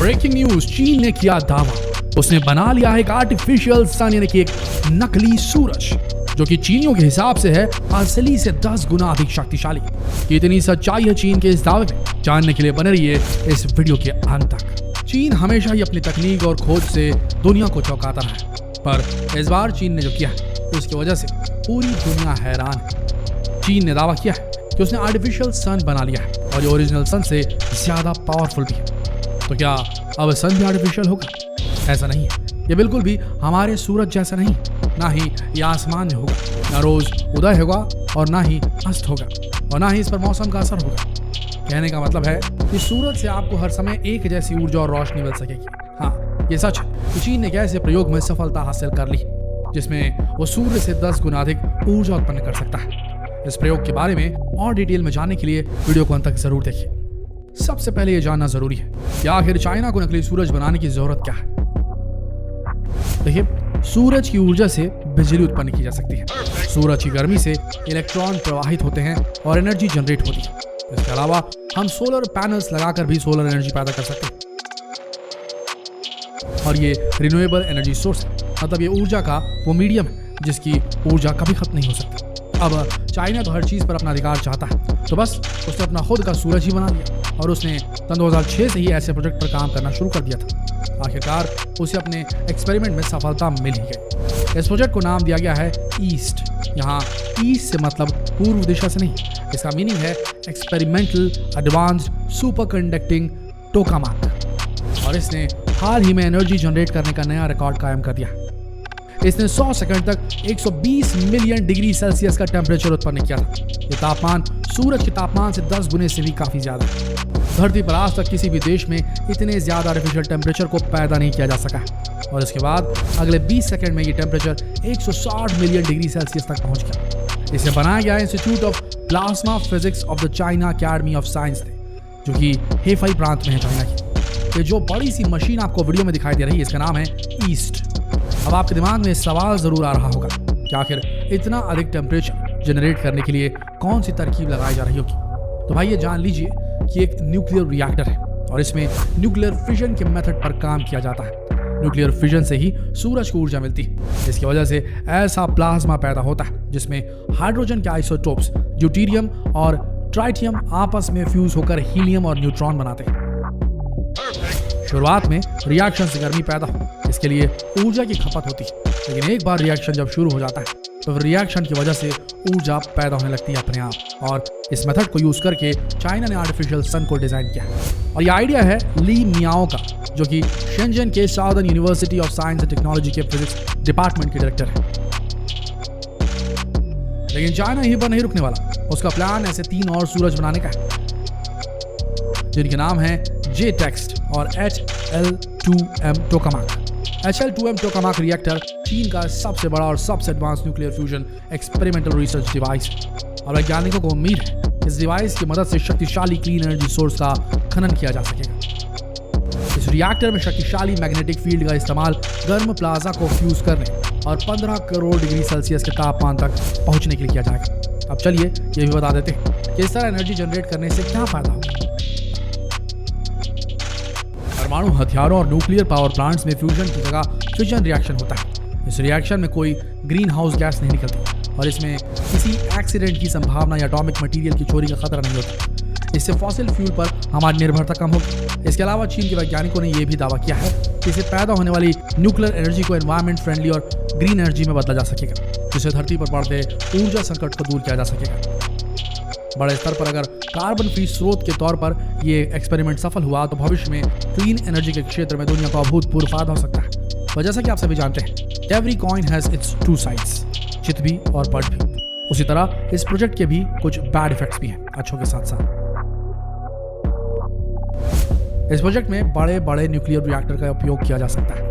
Breaking news, चीन ने किया दावा, उसने बना लिया है एक आर्टिफिशियल सन यानी कि एक नकली सूरज, जो कि चीनियों के हिसाब से है असली से 10 गुना अधिक शक्तिशाली। कितनी सच्चाई है चीन के इस दावे में, जानने के लिए बने रहिए इस वीडियो के अंत तक। चीन हमेशा ही अपनी तकनीक और खोज से दुनिया को चौंकाता रहा है, पर इस बार चीन ने जो किया है उसकी वजह से पूरी दुनिया हैरान है। चीन ने दावा किया है कि उसने आर्टिफिशियल सन बना लिया है और ये ओरिजिनल सन से ज्यादा पावरफुल भी है। तो क्या अब सन भी आर्टिफिशियल होगा? ऐसा नहीं है, ये बिल्कुल भी हमारे सूरज जैसा नहीं, ना ही ये आसमान में होगा, ना रोज उदय होगा और ना ही अस्त होगा, और ना ही इस पर मौसम का असर होगा। कहने का मतलब है कि सूरज से आपको हर समय एक जैसी ऊर्जा और रोशनी मिल सकेगी। हाँ, ये सच है कि चीन ने एक ऐसे प्रयोग में सफलता हासिल कर ली जिसमें वो सूर्य से 10 गुना अधिक ऊर्जा उत्पन्न कर सकता है। इस प्रयोग के बारे में और डिटेल में जानने के लिए वीडियो को अंत तक जरूर देखिए। सबसे पहले ये जानना जरूरी है कि आखिर चाइना को नकली सूरज बनाने की जरूरत क्या है। देखिए, सूरज की ऊर्जा से बिजली उत्पन्न की जा सकती है। सूरज की गर्मी से इलेक्ट्रॉन प्रवाहित होते हैं और एनर्जी जनरेट होती है। इसके अलावा हम सोलर पैनल्स लगाकर भी सोलर एनर्जी पैदा कर सकते हैं, और ये रिन्यूएबल एनर्जी सोर्स है, मतलब ये ऊर्जा का वो मीडियम है जिसकी ऊर्जा कभी खत्म नहीं हो सकती। अब चाइना तो हर चीज पर अपना अधिकार चाहता है, तो बस उसने अपना खुद का सूरज ही बना लिया, और उसने सन 2006 से ही ऐसे प्रोजेक्ट पर काम करना शुरू कर दिया था। आखिरकार उसे अपने एक्सपेरिमेंट में सफलता मिल ही गई। इस प्रोजेक्ट को नाम दिया गया है ईस्ट। यहाँ ईस्ट से मतलब पूर्व दिशा से नहीं, इसका मीनिंग है एक्सपेरिमेंटल एडवांस्ड सुपर कंडक्टिंग टोकामाक, और इसने हाल ही में एनर्जी जनरेट करने का नया रिकॉर्ड कायम कर दिया। इसने 100 सेकंड तक 120 मिलियन डिग्री सेल्सियस का टेम्परेचर उत्पन्न किया था। ये तापमान सूरज के तापमान से 10 गुने से भी काफी ज्यादा है। धरती पर आज तक किसी भी देश में इतने ज्यादा आर्टिफिशियल टेम्परेचर को पैदा नहीं किया जा सका है, और इसके बाद अगले 20 सेकंड में ये टेम्परेचर 160 मिलियन डिग्री सेल्सियस तक पहुंच गया। इसे बनाया गया institute of plasma physics of the China academy of science ने, जो कि हेफाई प्रांत में है चाइना की। ये जो बड़ी सी मशीन आपको वीडियो में दिखाई दे रही है, इसका नाम है ईस्ट। अब आपके दिमाग में सवाल जरूर आ रहा होगा कि आखिर इतना अधिक टेम्परेचर जनरेट करने के लिए कौन सी तरकीब लगाई जा रही होगी। तो भाई ये जान लीजिए कि एक न्यूक्लियर रिएक्टर है, और इसमें न्यूक्लियर फिजन के मेथड पर काम किया जाता है। न्यूक्लियर फिजन से ही सूरज को ऊर्जा मिलती है। इसकी वजह से ऐसा प्लाज्मा पैदा होता है जिसमें हाइड्रोजन के आइसोटोप्स ड्यूटेरियम और ट्राइटियम आपस में फ्यूज होकर हीलियम और न्यूट्रॉन बनाते हैं। शुरुआत में रिएक्शन से गर्मी पैदा हो, इसके लिए ऊर्जा की खपत होती है, लेकिन एक बार रिएक्शन जब शुरू हो जाता है तो रिएक्शन की वजह से ऊर्जा पैदा होने लगती है अपने आप। और इस मेथड को यूज करके चाइना ने आर्टिफिशियल सन को डिजाइन किया है, और ये आइडिया है ली मियाओ का, जो कि शेंजन के southern university of science and technology के फिजिक्स डिपार्टमेंट के डायरेक्टर है। लेकिन चाइना यहीं पर नहीं रुकने वाला, उसका प्लान ऐसे 3 और सूरज बनाने का है, जिनके नाम है JTEXT और HL2M टोकामाक। HL2M टोकामाक रिएक्टर चीन का सबसे बड़ा और सबसे advance nuclear fusion experimental research device है, और वैज्ञानिकों को उम्मीद है इस डिवाइस की मदद से शक्तिशाली क्लीन एनर्जी सोर्स का खनन किया जा सकेगा। इस रिएक्टर में शक्तिशाली मैग्नेटिक फील्ड का इस्तेमाल गर्म प्लाज्मा को फ्यूज करने और 15 करोड़ डिग्री सेल्सियस के तापमान तक पहुंचने के लिए किया जाएगा। अब चलिए ये भी बता देते हैं कि इस तरह एनर्जी जनरेट करने से क्या फायदा होगा। परमाणु हथियारों और न्यूक्लियर पावर प्लांट्स में फ्यूजन की जगह फिजन रिएक्शन होता है। इस रिएक्शन में कोई ग्रीन हाउस गैस नहीं निकलती, और इसमें किसी एक्सीडेंट की संभावना या एटॉमिक मटेरियल की चोरी का खतरा नहीं होता। इससे फॉसिल फ्यूल पर हमारी निर्भरता कम होगी। इसके अलावा चीन के वैज्ञानिकों ने यह भी दावा किया है कि इससे पैदा होने वाली न्यूक्लियर एनर्जी को एनवायरमेंट फ्रेंडली और ग्रीन एनर्जी में बदला जा सकेगा, जिससे धरती पर बढ़ते ऊर्जा संकट को दूर किया जा सकेगा। बड़े स्तर पर अगर कार्बन फ्री स्रोत के तौर पर ये एक्सपेरिमेंट सफल हुआ तो भविष्य में क्लीन एनर्जी के क्षेत्र में दुनिया को अभूतपूर्व फायदा हो सकता है। तो जैसा कि आप सभी जानते हैं, every coin has its 2 sides, चित भी और पट भी। उसी तरह इस प्रोजेक्ट के भी कुछ बैड इफेक्ट्स भी हैं, अच्छों के साथ साथ। इस प्रोजेक्ट में बड़े बड़े न्यूक्लियर रिएक्टर का उपयोग किया जा सकता है,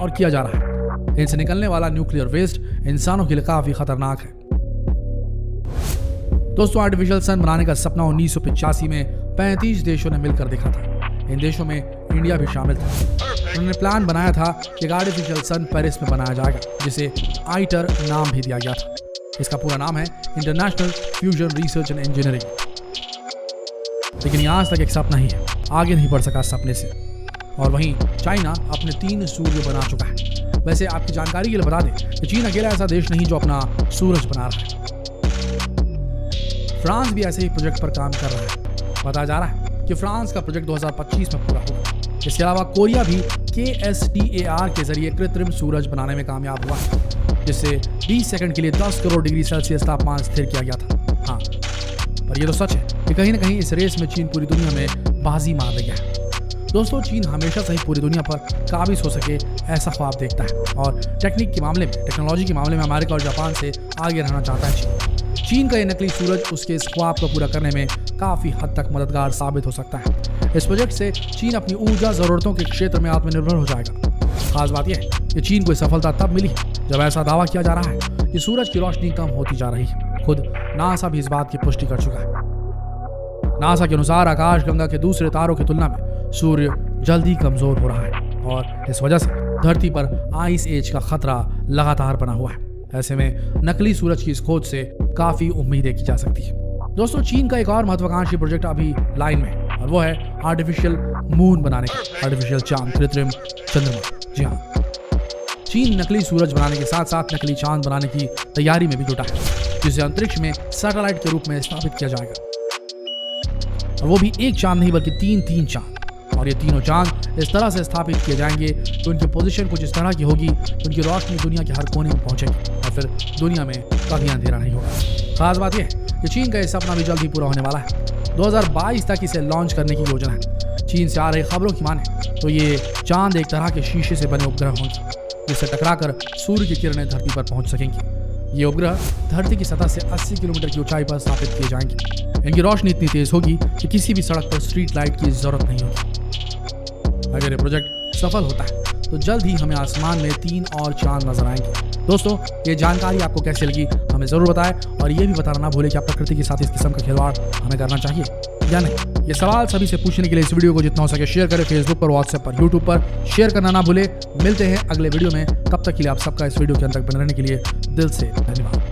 और किया जा रहा है। इनसे निकलने वाला न्यूक्लियर वेस्ट इंसानों के लिए काफी खतरनाक है। दोस्तों, आर्टिफिशियल सन बनाने का सपना 1985 में 35 देशों ने मिलकर देखा था। इन देशों में इंडिया भी शामिल था। उन्होंने प्लान बनाया था कि आर्टिफिशियल सन पेरिस में बनाया जाएगा, जिसे आइटर नाम भी दिया गया था। इसका पूरा नाम है international fusion research and engineering. लेकिन ये आज तक एक सपना ही है, आगे नहीं बढ़ सका सपने से। और वहीं चाइना अपने 3 सूर्य बना चुका है। वैसे आपकी जानकारी के लिए बता दें कि चीन अकेला ऐसा देश नहीं जो अपना सूरज बना रहा है। फ्रांस भी ऐसे ही प्रोजेक्ट पर काम कर रहा है। बताया जा रहा है कि फ्रांस का प्रोजेक्ट 2025 में पूरा होगा। इसके अलावा कोरिया भी KSTAR के जरिए कृत्रिम सूरज बनाने में कामयाब हुआ, जिससे 20 सेकंड के लिए 10 करोड़ डिग्री सेल्सियस तापमान स्थिर किया गया था। हाँ, पर यह तो सच है कि कहीं ना कहीं इस रेस में चीन पूरी दुनिया में बाजी मार रही है। दोस्तों, चीन हमेशा से ही पूरी दुनिया पर काबिज हो सके ऐसा ख्वाब देखता है और टेक्नोलॉजी के मामले में अमेरिका और जापान से आगे रहना चाहता है। चीन का ये नकली सूरज उसके इस ख्वाब को पूरा करने में काफी हद तक मददगार साबित हो सकता है। इस प्रोजेक्ट से चीन अपनी ऊर्जा जरूरतों के क्षेत्र में आत्मनिर्भर हो जाएगा। खास बात यह है कि चीन को सफलता तब मिली जब ऐसा दावा किया जा रहा है कि सूरज की रोशनी कम होती जा रही है। खुद नासा भी इस बात की पुष्टि कर चुका है। नासा के अनुसार आकाशगंगा के दूसरे तारों की तुलना में सूर्य जल्दी कमजोर हो रहा है और इस वजह से धरती पर आइस एज का खतरा लगातार बना हुआ है। ऐसे में नकली सूरज की इस खोज से काफी उम्मीदें की जा सकती है। दोस्तों, चीन का एक और महत्वाकांक्षी प्रोजेक्ट अभी लाइन में है और वो है आर्टिफिशियल मून बनाने का, आर्टिफिशियल चांद, कृत्रिम चंद्रमा। जी हाँ, चीन नकली सूरज बनाने के साथ साथ नकली चांद बनाने की तैयारी में भी जुटा है, जिसे अंतरिक्ष में सैटेलाइट के रूप में स्थापित किया जाएगा। और वो भी एक चांद नहीं बल्कि 3 चांद। और ये तीनों चांद इस तरह से स्थापित किए जाएंगे कि उनकी पोजीशन कुछ इस तरह की होगी कि उनकी रोशनी दुनिया के हर कोने में पहुंचेगी और फिर दुनिया में कभी अंधेरा नहीं होगा। खास बात यह है कि चीन का यह सपना भी जल्द ही पूरा होने वाला है। 2022 तक इसे लॉन्च करने की योजना है। चीन से आ रही खबरों की माने तो ये चांद एक तरह के शीशे से बने उपग्रह होंगे, जिससे टकराकर सूर्य की किरणें धरती पर पहुंच सकेंगी। ये उपग्रह धरती की सतह से 80 किलोमीटर की ऊंचाई पर स्थापित किए जाएंगे। इनकी रोशनी इतनी तेज होगी कि किसी भी सड़क पर स्ट्रीट लाइट की जरूरत नहीं होगी। अगर ये प्रोजेक्ट सफल होता है तो जल्द ही हमें आसमान में 3 और चांद नजर आएंगे। दोस्तों, ये जानकारी आपको कैसी लगी हमें जरूर बताएं और ये भी बताना ना भूलें कि आप प्रकृति के साथ इस किस्म का खिलवाड़ हमें करना चाहिए या नहीं। ये सवाल सभी से पूछने के लिए इस वीडियो को जितना हो सके शेयर करें। फेसबुक पर, व्हाट्सएप पर, यूट्यूब पर शेयर करना ना भूलें। मिलते हैं अगले वीडियो में। तब तक के लिए आप सबका इस वीडियो के अंत तक बने रहने के लिए दिल से धन्यवाद।